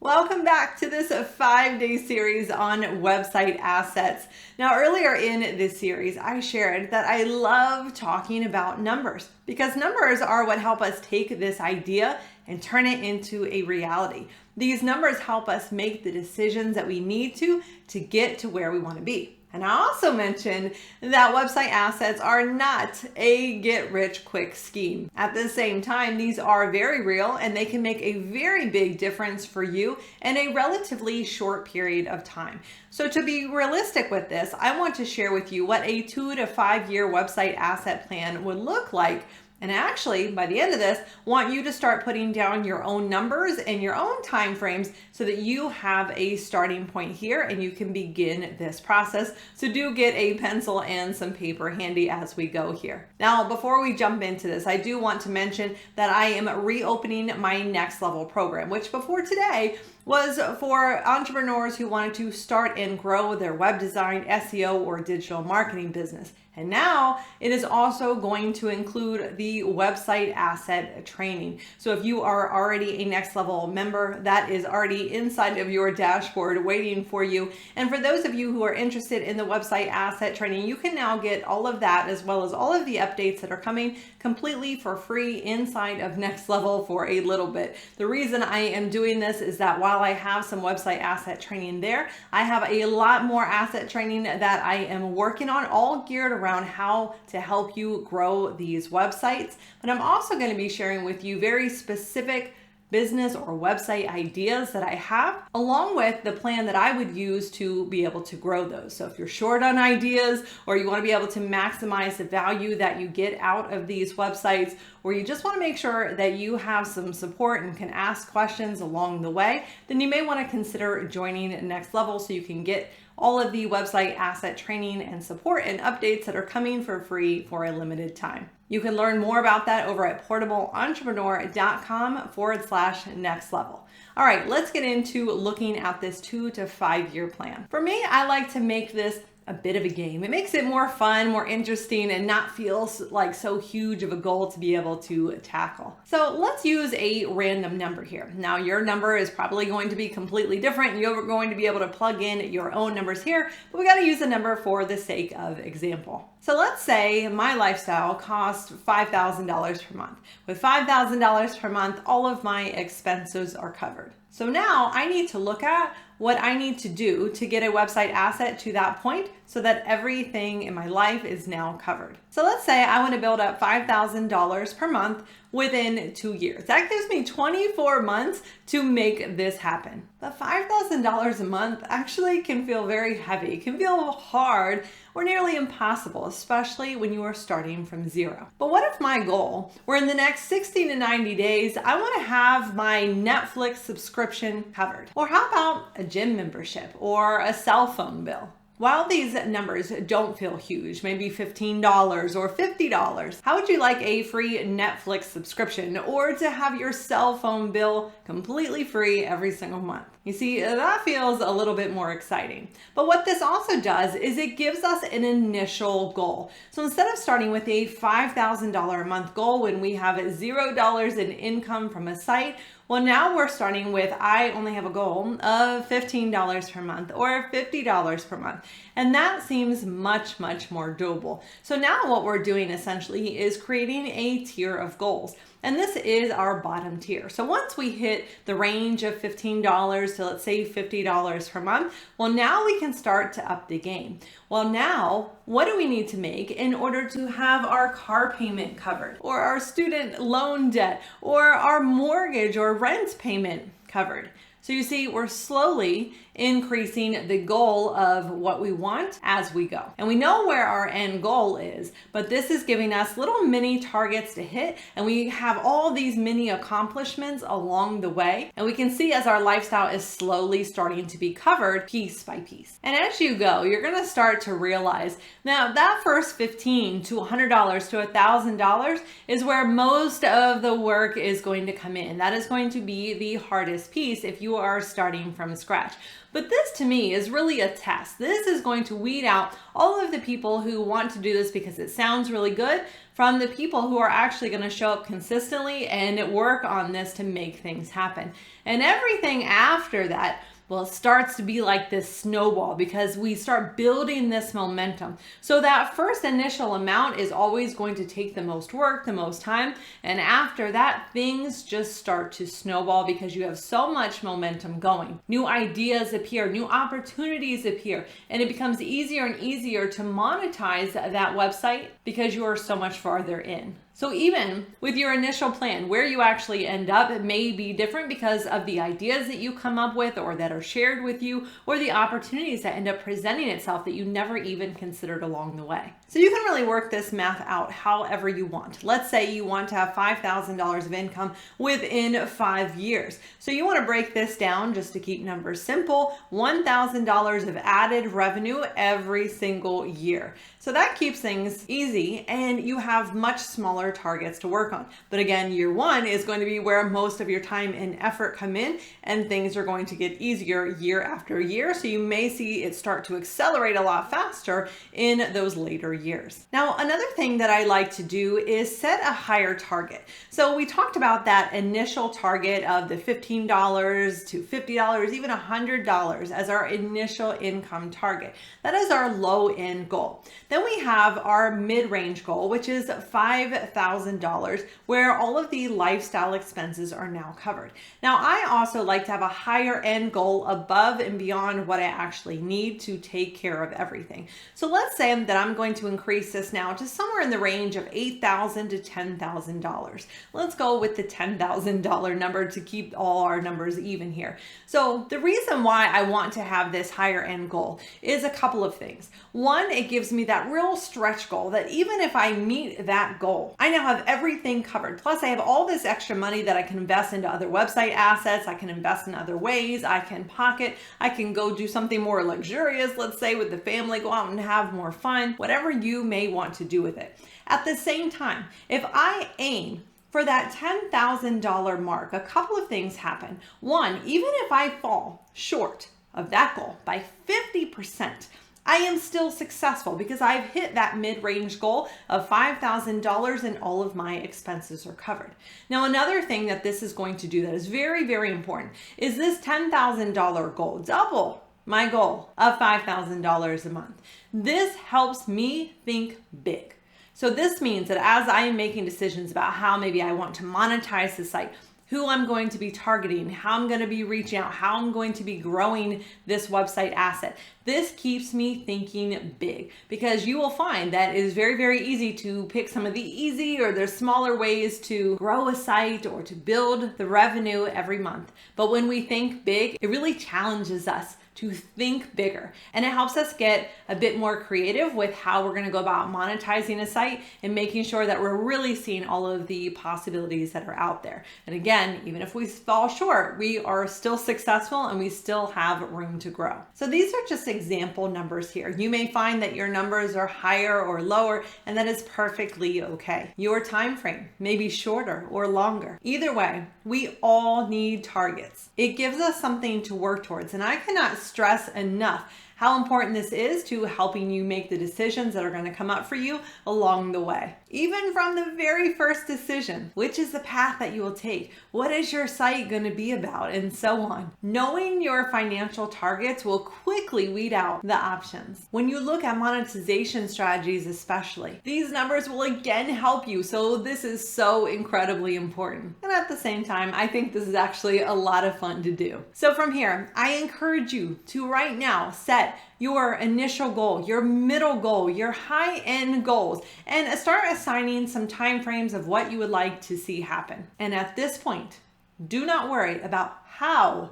Welcome back to this 5-day series on website assets. Now, earlier in this series, I shared that I love talking about numbers because numbers are what help us take this idea and turn it into a reality. These numbers help us make the decisions that we need to get to where we want to be. And I also mentioned that website assets are not a get-rich-quick scheme. At the same time, these are very real and they can make a very big difference for you in a relatively short period of time. So to be realistic with this, I want to share with you what a 2 to 5 year website asset plan would look like. And actually, by the end of this, want you to start putting down your own numbers and your own time frames so that you have a starting point here and you can begin this process. So do get a pencil and some paper handy as we go here. Now, before we jump into this, I do want to mention that I am reopening my Next Level program, which before today was for entrepreneurs who wanted to start and grow their web design, SEO, or digital marketing business. And now it is also going to include the website asset training. So if you are already a Next Level member, that is already inside of your dashboard waiting for you. And for those of you who are interested in the website asset training, you can now get all of that as well as all of the updates that are coming completely for free inside of Next Level for a little bit. The reason I am doing this is that while I have some website asset training there, I have a lot more asset training that I am working on, all geared around how to help you grow these websites. But I'm also going to be sharing with you very specific business or website ideas that I have, along with the plan that I would use to be able to grow those. So if you're short on ideas, or you want to be able to maximize the value that you get out of these websites, or you just want to make sure that you have some support and can ask questions along the way, then you may want to consider joining Next Level so you can get all of the website asset training and support and updates that are coming for free for a limited time. You can learn more about that over at portableentrepreneur.com/next level. All right, let's get into looking at this 2 to 5 year plan. For me, I like to make this a bit of a game. It makes it more fun, more interesting, and not feel like so huge of a goal to be able to tackle. So let's use a random number here. Now your number is probably going to be completely different. You're going to be able to plug in your own numbers here, but we got to use a number for the sake of example. So let's say my lifestyle costs $5,000 per month. With $5,000 per month, all of my expenses are covered. So now I need to look at what I need to do to get a website asset to that point so that everything in my life is now covered. So let's say I want to build up $5,000 per month within 2 years. That gives me 24 months to make this happen. But $5,000 a month actually can feel very heavy. It can feel hard or nearly impossible, especially when you are starting from zero. But what if my goal were in the next 60 to 90 days, I want to have my Netflix subscription covered? Or how about a gym membership or a cell phone bill? While these numbers don't feel huge, maybe $15 or $50, how would you like a free Netflix subscription or to have your cell phone bill completely free every single month? You see, that feels a little bit more exciting. But what this also does is it gives us an initial goal. So instead of starting with a $5,000 a month goal when we have $0 in income from a site, well, now we're starting with, I only have a goal of $15 per month or $50 per month. And that seems much, much more doable. So now what we're doing essentially is creating a tier of goals. And this is our bottom tier. So once we hit the range of $15 to let's say $50 per month, well, now we can start to up the game. Well, now what do we need to make in order to have our car payment covered or our student loan debt or our mortgage or rent payment covered? So you see, we're slowly increasing the goal of what we want as we go. And we know where our end goal is, but this is giving us little mini targets to hit. And we have all these mini accomplishments along the way. And we can see as our lifestyle is slowly starting to be covered piece by piece. And as you go, you're going to start to realize now that first $15 to $100 to $1,000 is where most of the work is going to come in. That is going to be the hardest piece if you you are starting from scratch. But this to me is really a test. This is going to weed out all of the people who want to do this because it sounds really good from the people who are actually going to show up consistently and work on this to make things happen. And everything after that, well, it starts to be like this snowball because we start building this momentum. So that first initial amount is always going to take the most work, the most time. And after that, things just start to snowball because you have so much momentum going. New ideas appear, new opportunities appear, and it becomes easier and easier to monetize that website because you are so much farther in. So even with your initial plan, where you actually end up, it may be different because of the ideas that you come up with or that are shared with you, or the opportunities that end up presenting itself that you never even considered along the way. So you can really work this math out however you want. Let's say you want to have $5,000 of income within 5 years. So you want to break this down just to keep numbers simple, $1,000 of added revenue every single year. So that keeps things easy and you have much smaller targets to work on. But again, year one is going to be where most of your time and effort come in, and things are going to get easier year after year. So you may see it start to accelerate a lot faster in those later years. Now, another thing that I like to do is set a higher target. So we talked about that initial target of the $15 to $50, even $100 as our initial income target. That is our low end goal. Then we have our mid-range goal, which is $5,000, where all of the lifestyle expenses are now covered. Now, I also like to have a higher end goal above and beyond what I actually need to take care of everything. So let's say that I'm going to increase this now to somewhere in the range of $8,000 to $10,000. Let's go with the $10,000 number to keep all our numbers even here. So the reason why I want to have this higher end goal is a couple of things. One, it gives me that real stretch goal that even if I meet that goal, I now have everything covered. Plus I have all this extra money that I can invest into other website assets. I can invest in other ways. I can pocket. I can go do something more luxurious, let's say with the family, go out and have more fun, whatever you may want to do with it. At the same time, if I aim for that $10,000 mark, a couple of things happen. One, even if I fall short of that goal by 50%, I am still successful because I've hit that mid-range goal of $5,000 and all of my expenses are covered. Now, another thing that this is going to do that is very, very important is this $10,000 goal, double my goal of $5,000 a month. This helps me think big. So this means that as I am making decisions about how maybe I want to monetize the site, who I'm going to be targeting, how I'm going to be reaching out, how I'm going to be growing this website asset. This keeps me thinking big because you will find that it is very, very easy to pick some of the easy or the smaller ways to grow a site or to build the revenue every month. But when we think big, it really challenges us to think bigger. And it helps us get a bit more creative with how we're going to go about monetizing a site and making sure that we're really seeing all of the possibilities that are out there. And again, even if we fall short, we are still successful and we still have room to grow. So these are just example numbers here. You may find that your numbers are higher or lower, and that is perfectly okay. Your time frame may be shorter or longer. Either way, we all need targets. It gives us something to work towards, and I cannot stress enough how important this is to helping you make the decisions that are going to come up for you along the way. Even from the very first decision, which is the path that you will take? What is your site going to be about? And so on. Knowing your financial targets will quickly weed out the options. When you look at monetization strategies especially, these numbers will again help you. So this is so incredibly important. And at the same time, I think this is actually a lot of fun to do. So from here, I encourage you to right now set your initial goal, your middle goal, your high-end goals, and start assigning some time frames of what you would like to see happen. And at this point, do not worry about how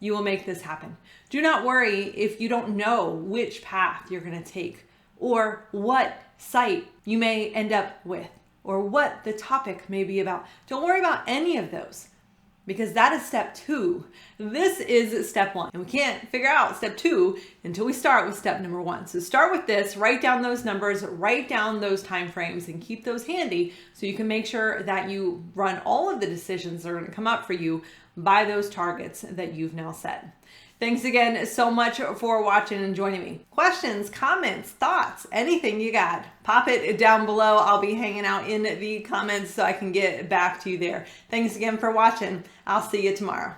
you will make this happen. Do not worry if you don't know which path you're going to take or what site you may end up with or what the topic may be about. Don't worry about any of those, because that is step 2. This is step 1. And we can't figure out step 2 until we start with step number 1. So start with this, write down those numbers, write down those time frames, and keep those handy so you can make sure that you run all of the decisions that are going to come up for you by those targets that you've now set. Thanks again so much for watching and joining me. Questions, comments, thoughts, anything you got, pop it down below. I'll be hanging out in the comments so I can get back to you there. Thanks again for watching. I'll see you tomorrow.